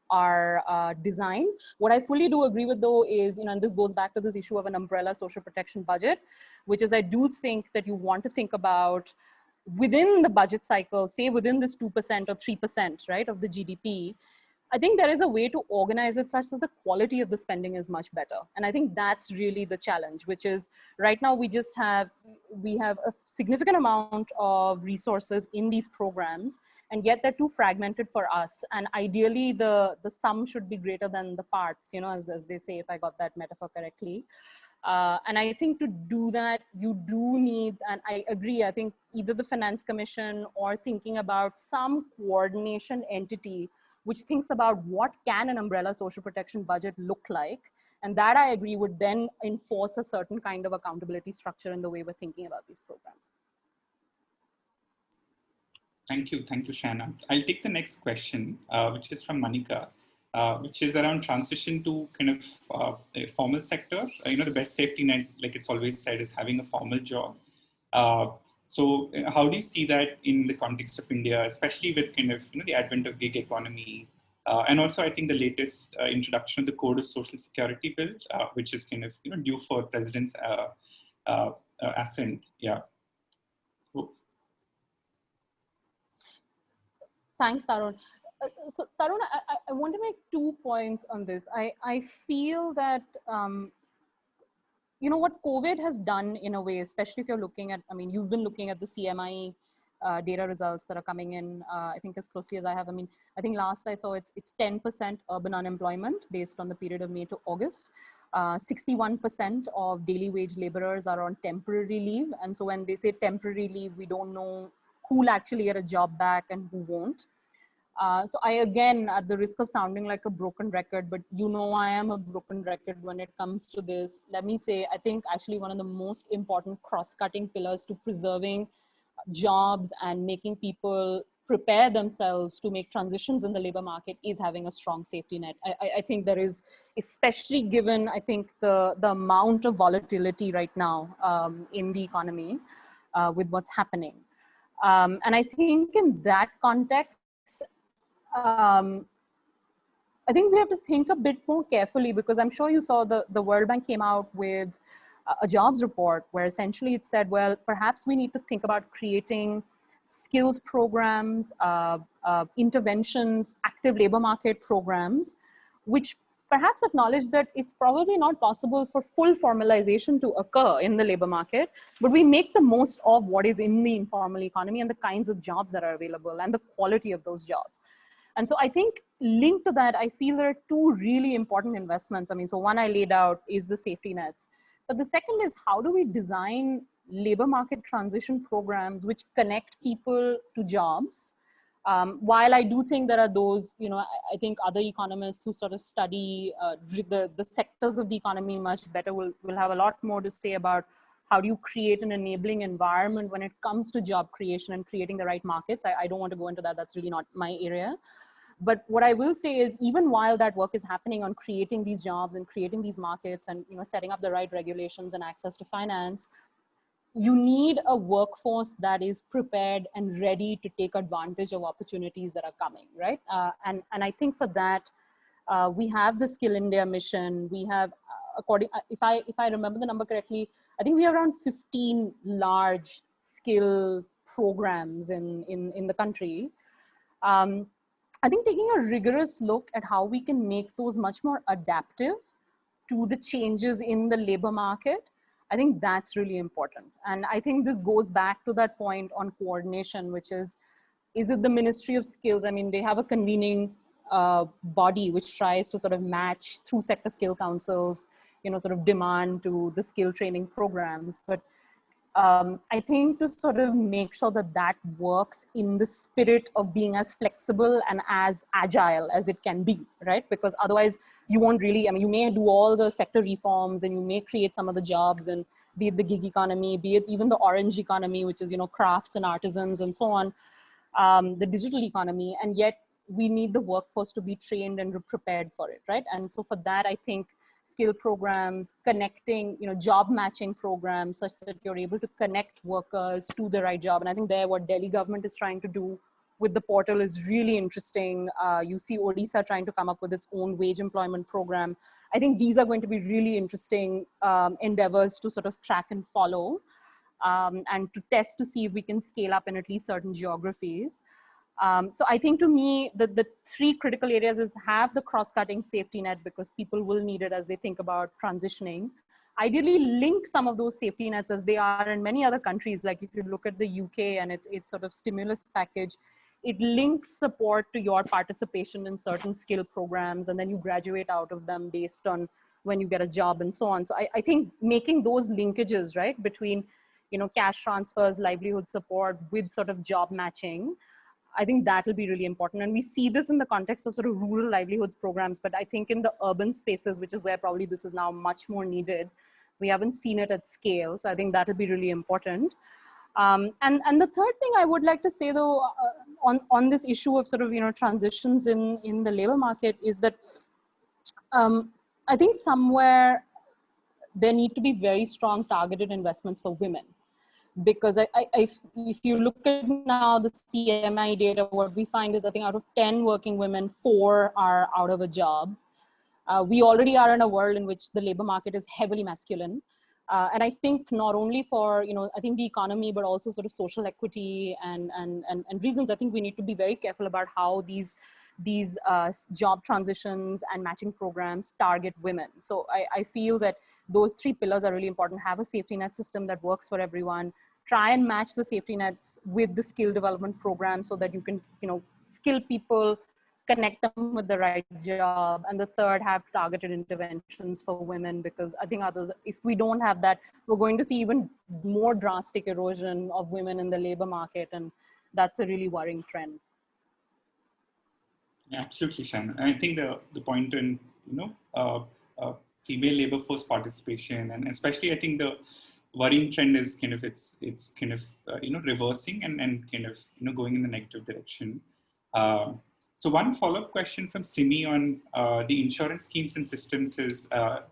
are designed. What I fully do agree with, though, is, and this goes back to this issue of an umbrella social protection budget, which is I do think that you want to think about within the budget cycle, say within this 2% or 3%, right, of the GDP. I think there is a way to organize it such that the quality of the spending is much better. And I think that's really the challenge, which is right now we have a significant amount of resources in these programs, and yet they're too fragmented for us. And ideally the sum should be greater than the parts, as they say, if I got that metaphor correctly. And I think to do that, you do need, and I agree, I think either the Finance Commission or thinking about some coordination entity which thinks about what can an umbrella social protection budget look like. And that, I agree, would then enforce a certain kind of accountability structure in the way we're thinking about these programs. Thank you, Shrayana. I'll take the next question, which is from Manika, which is around transition to kind of a formal sector. The best safety net, like it's always said, is having a formal job. So how do you see that in the context of India, especially with kind of, the advent of gig economy, and also I think the latest introduction of the Code of Social Security bill, which is kind of, due for President's assent. Yeah. Thanks, Tarun. So Tarun, I want to make 2 points on this. I feel that, what COVID has done in a way, especially if you're looking at, I mean, you've been looking at the CMI data results that are coming in, I think as closely as I have. I mean, I think last I saw it's 10% urban unemployment based on the period of May to August. 61% of daily wage laborers are on temporary leave. And so when they say temporary leave, we don't know who'll actually get a job back and who won't. So I, again, at the risk of sounding like a broken record, but I am a broken record when it comes to this. Let me say, I think actually one of the most important cross-cutting pillars to preserving jobs and making people prepare themselves to make transitions in the labor market is having a strong safety net. I think there is, especially given, I think, the amount of volatility right now in the economy with what's happening. And I think in that context, I think we have to think a bit more carefully, because I'm sure you saw the World Bank came out with a jobs report where essentially it said, well, perhaps we need to think about creating skills programs, interventions, active labor market programs, which perhaps acknowledge that it's probably not possible for full formalization to occur in the labor market, but we make the most of what is in the informal economy and the kinds of jobs that are available and the quality of those jobs. And so I think linked to that, I feel there are 2 really important investments. I mean, so one I laid out is the safety nets. But the second is, how do we design labor market transition programs which connect people to jobs? While I do think there are those, I think other economists who sort of study the sectors of the economy much better will have a lot more to say about how do you create an enabling environment when it comes to job creation and creating the right markets. I don't want to go into that. That's really not my area. But what I will say is, even while that work is happening on creating these jobs and creating these markets and setting up the right regulations and access to finance, you need a workforce that is prepared and ready to take advantage of opportunities that are coming, right? And I think for that, we have the Skill India mission. We have, if I remember the number correctly, I think we have around 15 large skill programs in the country. I think taking a rigorous look at how we can make those much more adaptive to the changes in the labor market, I think that's really important. And I think this goes back to that point on coordination, which is it the Ministry of Skills? I mean, they have a convening body which tries to sort of match through sector skill councils, sort of demand to the skill training programs. But I think to sort of make sure that that works in the spirit of being as flexible and as agile as it can be, right? Because otherwise you won't really, I mean, you may do all the sector reforms and you may create some of the jobs, and be it the gig economy, be it even the orange economy, which is, crafts and artisans and so on, the digital economy, and yet we need the workforce to be trained and prepared for it, right? And so for that, I think skill programs, connecting, job matching programs such that you're able to connect workers to the right job. And I think there, what Delhi government is trying to do with the portal is really interesting. You see Odisha trying to come up with its own wage employment program. I think these are going to be really interesting endeavors to sort of track and follow, and to test to see if we can scale up in at least certain geographies. So I think to me, the three critical areas is have the cross-cutting safety net, because people will need it as they think about transitioning. Ideally link some of those safety nets as they are in many other countries. Like if you look at the UK and its sort of stimulus package, it links support to your participation in certain skill programs, and then you graduate out of them based on when you get a job and so on. So I think making those linkages, right, between, cash transfers, livelihood support with sort of job matching, I think that will be really important. And we see this in the context of sort of rural livelihoods programs, but I think in the urban spaces, which is where probably this is now much more needed, we haven't seen it at scale. So I think that will be really important. And the third thing I would like to say though, on this issue of sort of, transitions in the labor market is that I think somewhere there need to be very strong targeted investments for women. Because if you look at now the CMI data, what we find is I think out of 10 working women, 4 are out of a job. We already are in a world in which the labor market is heavily masculine. And I think not only for, I think the economy, but also sort of social equity and reasons, I think we need to be very careful about how these job transitions and matching programs target women. So I feel that those 3 pillars are really important. Have a safety net system that works for everyone. Try and match the safety nets with the skill development program so that you can, skill people, connect them with the right job. And the third, have targeted interventions for women, because I think if we don't have that, we're going to see even more drastic erosion of women in the labor market. And that's a really worrying trend. Yeah, absolutely, Shan. I think the point in, female labor force participation, and especially I think the worrying trend is kind of it's kind of reversing and kind of going in the negative direction. So one follow-up question from Simi on the insurance schemes and systems is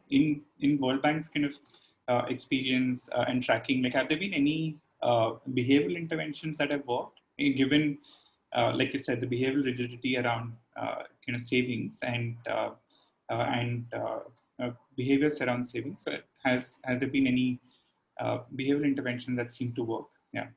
in World Bank's kind of experience and tracking, like have there been any behavioral interventions that have worked, given like you said, the behavioral rigidity around kind of savings and behaviors around savings? So has there been any behavioral intervention that seem to work? Yeah.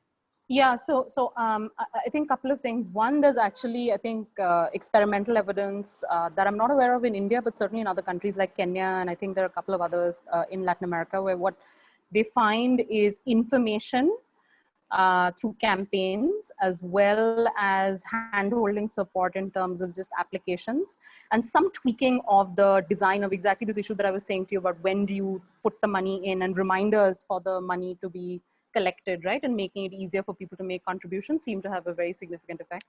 Yeah, so I think a couple of things. One, there's actually, I think, experimental evidence that I'm not aware of in India, but certainly in other countries like Kenya, and I think there are a couple of others in Latin America, where what they find is information through campaigns, as well as hand-holding support in terms of just applications, and some tweaking of the design of exactly this issue that I was saying to you about when do you put the money in, and reminders for the money to be collected, right? And making it easier for people to make contributions seem to have a very significant effect.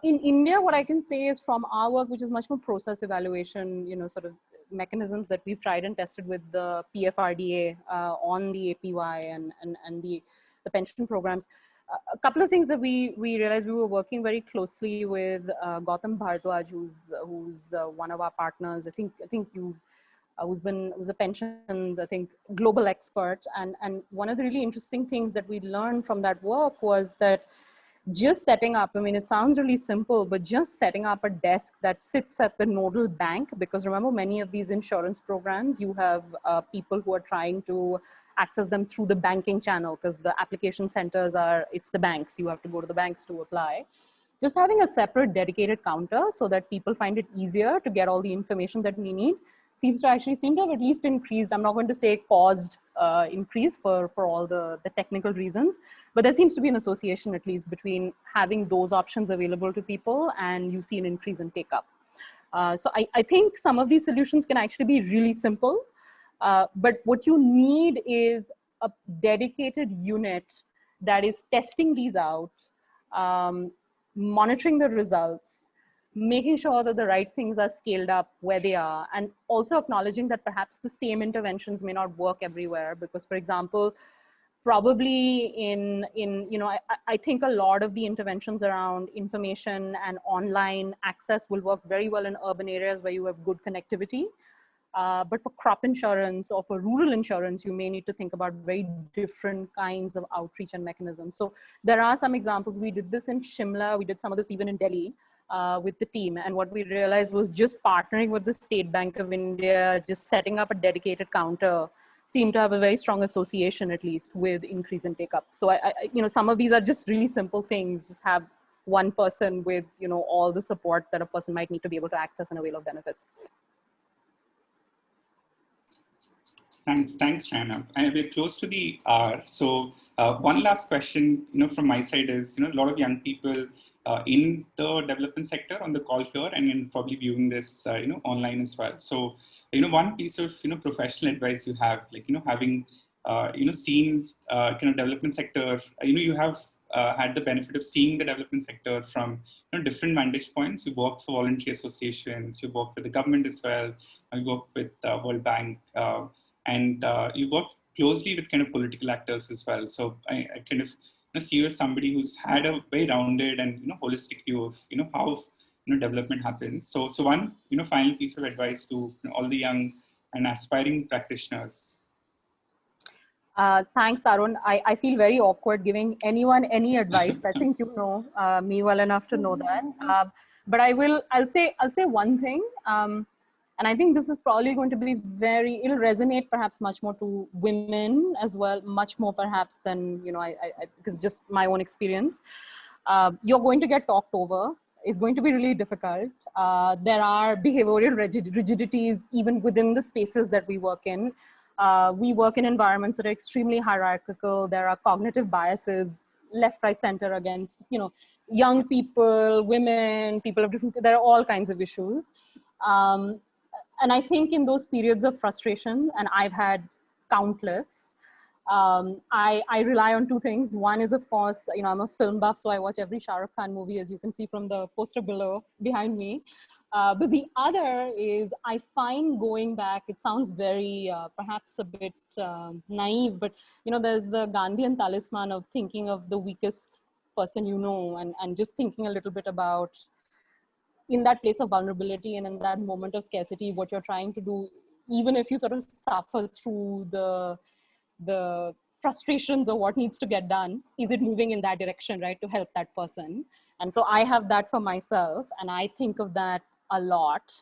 In India, what I can say is from our work, which is much more process evaluation, sort of mechanisms that we've tried and tested with the PFRDA on the APY and the pension programs. A couple of things that we realized. We were working very closely with Gautam Bharadwaj, who's one of our partners. I think you who's a pensions, I think, global expert. And one of the really interesting things that we learned from that work was that just setting up, I mean, it sounds really simple, but just setting up a desk that sits at the nodal bank, because remember, many of these insurance programs, you have people who are trying to access them through the banking channel, because the application centers it's the banks. You have to go to the banks to apply. Just having a separate dedicated counter so that people find it easier to get all the information that we need seems to have at least increased. I'm not going to say caused increase for all the technical reasons, but there seems to be an association at least between having those options available to people and you see an increase in take up. So I think some of these solutions can actually be really simple, but what you need is a dedicated unit that is testing these out, monitoring the results, making sure that the right things are scaled up where they are, and also acknowledging that perhaps the same interventions may not work everywhere. Because, for example, probably I think a lot of the interventions around information and online access will work very well in urban areas where you have good connectivity. But for crop insurance or for rural insurance, you may need to think about very different kinds of outreach and mechanisms. So there are some examples. We did this in Shimla. We did some of this even in Delhi with the team. And what we realized was just partnering with the State Bank of India, just setting up a dedicated counter seemed to have a very strong association, at least, with increase in take up. So some of these are just really simple things. Just have one person with, all the support that a person might need to be able to access and avail of benefits. Thanks, Shrayana. And we're close to the hour. So one last question, from my side is, a lot of young people in the development sector on the call here and probably viewing this, online as well. So, one piece of, professional advice you have, like, having, seen kind of development sector, you have had the benefit of seeing the development sector from different vantage points. You work for voluntary associations, you work with the government as well, you work with World Bank, and you work closely with kind of political actors as well. So I kind of see you as somebody who's had a very rounded and holistic view of how development happens. So one final piece of advice to all the young and aspiring practitioners. Thanks, Tarun. I feel very awkward giving anyone any advice. I think you know me well enough to know that. But I'll say one thing. And I think this is probably going to be it'll resonate perhaps much more to women as well, much more perhaps than, because just my own experience. You're going to get talked over. It's going to be really difficult. There are behavioral rigidities even within the spaces that we work in. We work in environments that are extremely hierarchical. There are cognitive biases, left, right, center against, young people, women, people of different, there are all kinds of issues. And I think in those periods of frustration, and I've had countless, I rely on two things. One is, of course, I'm a film buff, so I watch every Shah Rukh Khan movie, as you can see from the poster behind me. But the other is I find going back, it sounds very, perhaps a bit naive, but, there's the Gandhian talisman of thinking of the weakest person and just thinking a little bit about, in that place of vulnerability and in that moment of scarcity, what you're trying to do, even if you sort of suffer through the frustrations of what needs to get done, is it moving in that direction, right, to help that person? And so I have that for myself, and I think of that a lot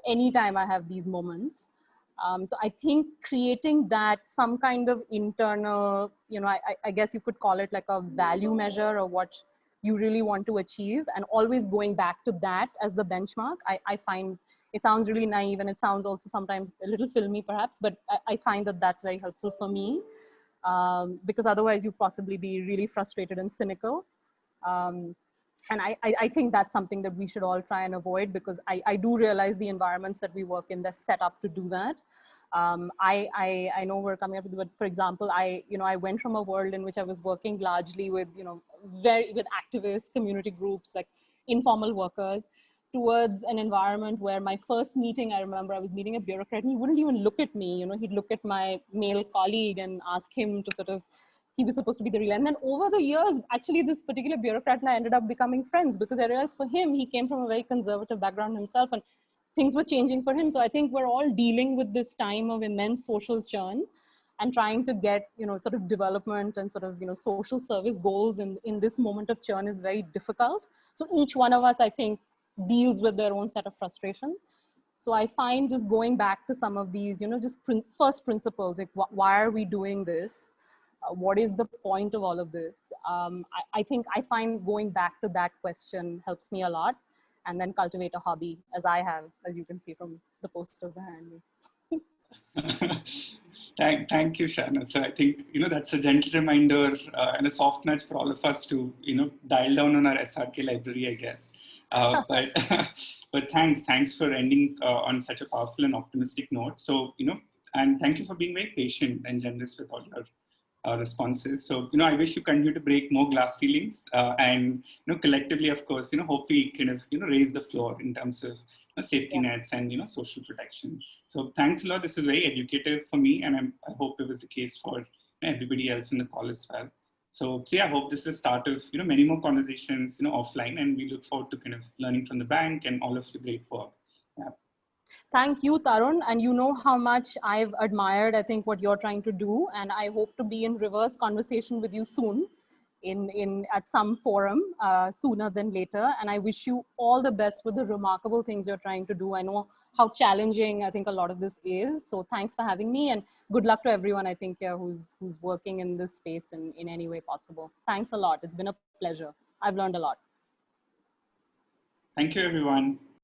anytime I have these moments. So I think creating that some kind of internal, I guess you could call it like a value measure of what you really want to achieve, and always going back to that as the benchmark. I find it sounds really naive, and it sounds also sometimes a little filmy perhaps, but I find that that's very helpful for me, because otherwise you possibly be really frustrated and cynical. And I think that's something that we should all try and avoid, because I do realize the environments that we work in, they're set up to do that. I know we're coming up with, but for example, I went from a world in which I was working largely with, with activists, community groups, like informal workers, towards an environment where my first meeting, I remember I was meeting a bureaucrat and he wouldn't even look at me. He'd look at my male colleague and ask him to sort of, he was supposed to be the real. And then over the years, actually this particular bureaucrat and I ended up becoming friends because I realized for him, he came from a very conservative background himself and things were changing for him. So I think we're all dealing with this time of immense social churn and trying to get, sort of development and sort of, social service goals in this moment of churn is very difficult. So each one of us, I think, deals with their own set of frustrations. So I find just going back to some of these, just first principles, like why are we doing this? What is the point of all of this? I think I find going back to that question helps me a lot, and then cultivate a hobby as I have, as you can see from the poster behind me. Thank you, Shrayana. So I think, that's a gentle reminder and a soft nudge for all of us to, dial down on our SRK library, I guess. But but thanks for ending on such a powerful and optimistic note. So, and thank you for being very patient and generous with all your responses. So, I wish you continue to break more glass ceilings and, collectively, of course, hope we kind of, raise the floor in terms of safety nets and, social protection. So thanks a lot. This is very educative for me, and I hope it was the case for everybody else in the call as well. So yeah, I hope this is the start of, many more conversations, offline, and we look forward to kind of learning from the bank and all of the great work. Yeah. Thank you, Tarun. And you know how much I've admired, I think, what you're trying to do. And I hope to be in reverse conversation with you soon at some forum sooner than later. And I wish you all the best with the remarkable things you're trying to do. I know how challenging I think a lot of this is. So thanks for having me, and good luck to everyone, I think, who's working in this space in any way possible. Thanks a lot. It's been a pleasure. I've learned a lot. Thank you, everyone.